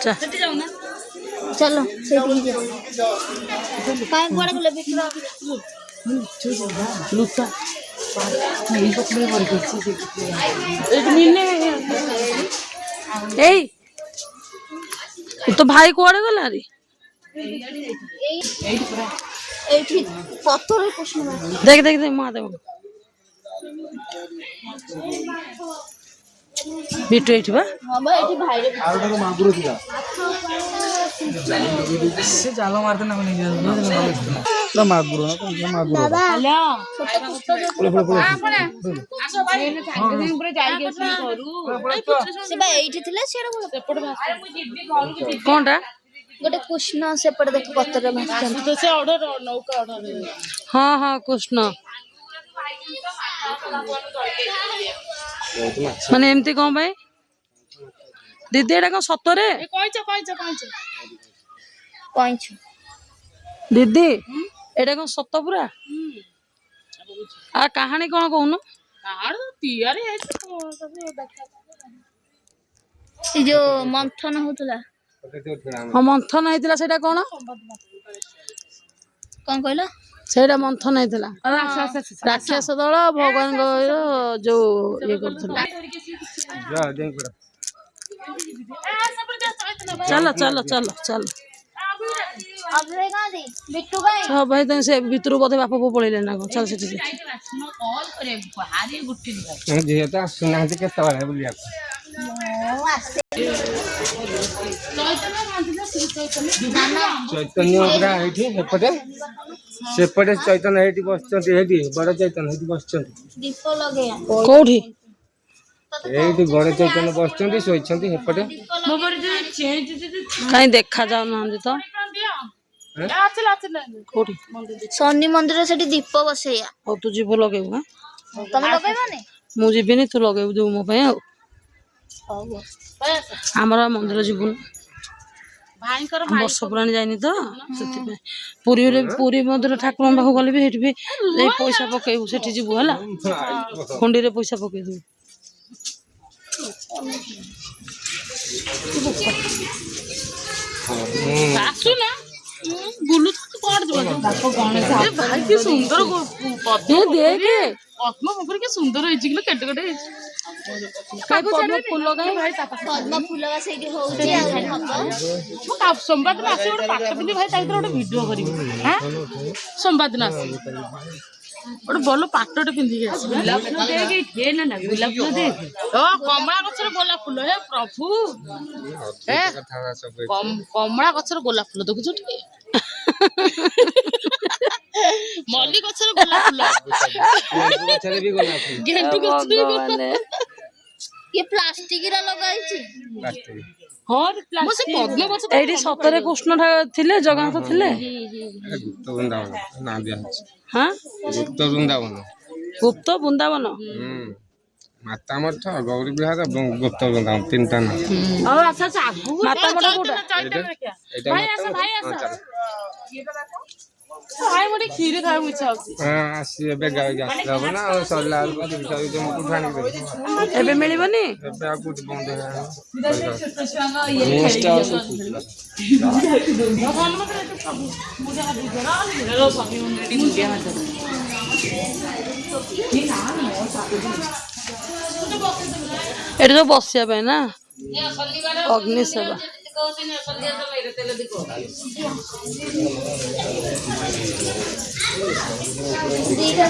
चलो तो भाई कुआड़े गला रे देख देख देख मार दे बिट्टू एठी बा हां बा एठी भाई रे आरो ठारो मागुरो थिला से जालो मारते ना नहीं ना मागुरो ना मागुरो हेलो बोले बोले बोले आसो भाई ने साइड दिन ऊपर जाई गेसी घरु से बा एठी थिले सेडा सेपट भास कोनटा गोटे कृष्ण सेपट देख पत्तर भास तो से ऑर्डर नौका ऑर्डर हाँ हाँ कृष्ण माने एमती कौन भाई दीदी एटा कौन सतरे ए कहिछ पांच दीदी एटा कौन सत पूरा आ कहानी कौन कहूनु कार तैयारी है सब देखा ए जो मंथन होतला हाँ मंथन होइतिला सेटा कौन कोन कहला सेटा मंथन होइतिला राक्षस दल भगवान जो ये करथला जा देख पड़ा चलो चलो चलो चलो अब रे गादी बिट्टू भाई सब भाई तन से भितरु बोधे बाप पो पळेले ना चल से कॉल करे भारी गुट्टी दिखा जेता सुना के तवाला बोलिया चैतन्य पूरा एठी एपटे सेपटे चैतन्य एठी बसचंती एठी बड़ चैतन्य एठी बसचंती दीप लगे कोठी एठी बड़ चैतन्य बसचंती सोइचंती एपटे मोबाइल जो चेंज काई देखा जाउ ना तो आचल कोठी शनि मंदिर सेठी दीप बसैया ओ तू जीव लगेबू हां तमे लगे माने मु जीबिनी तू लगेबू जो मो पे आमर मंदिर जीवन भाईकर वर्ष पुराणी जाइनी तो पुरी मंदिर ठाकुर पाखु गले भी हेठी भी पैसा पकेबू सेठी जीवू हला हुंडी रे पैसा पकेबू सासु ना बुलु तो कोड दबा गणेश भाई की सुंदर ये देखे पद्म ऊपर के सुंदर होई जिगलो केटे केटे काय पद्म फूल लगाई भाई तापा पद्म फूलवा सेठी होउची आ मु का संवाद ना आसे ओटे पाठ बिंदी भाई ताइतर ओटे वीडियो करिवो हां संवाद ना आसे ओटे बोलो पाटोटे पिंदी के गुलाब फूल देख हे ना ना गुलाब फूल देख ओ कमला गछर गोलाप फूल हे प्रभु ए कमला गछर गोलाप फूल देखु छु मल्ली गछर गोलाप फूल चले भी गोला गेंडू गछर ये प्लास्टिक रा लगाइची प्लास्टिक हां प्लास्टिक पद्म गछ एडी सतरे कृष्ण थिले जगन्नाथ थिले गुप्त वृंदावन ना दिया हां गुप्त वृंदावन गुप्त वृंदावन माता मठ गौरी विहार गुप्त वृंदावन तीनटा ना ओ अच्छा अच्छा आगु माता मठ कोटा एटा भाई आसा भाई मोटे खीर खाए इच्छा होची हां आसी एबे गाय गैस ना सरला को दिखाई जे मुटु ठाणी दे एबे मिलिबनी एबे आ कुछ बंद है एटा तो बसिया पे ना अग्नि सेवा दीटा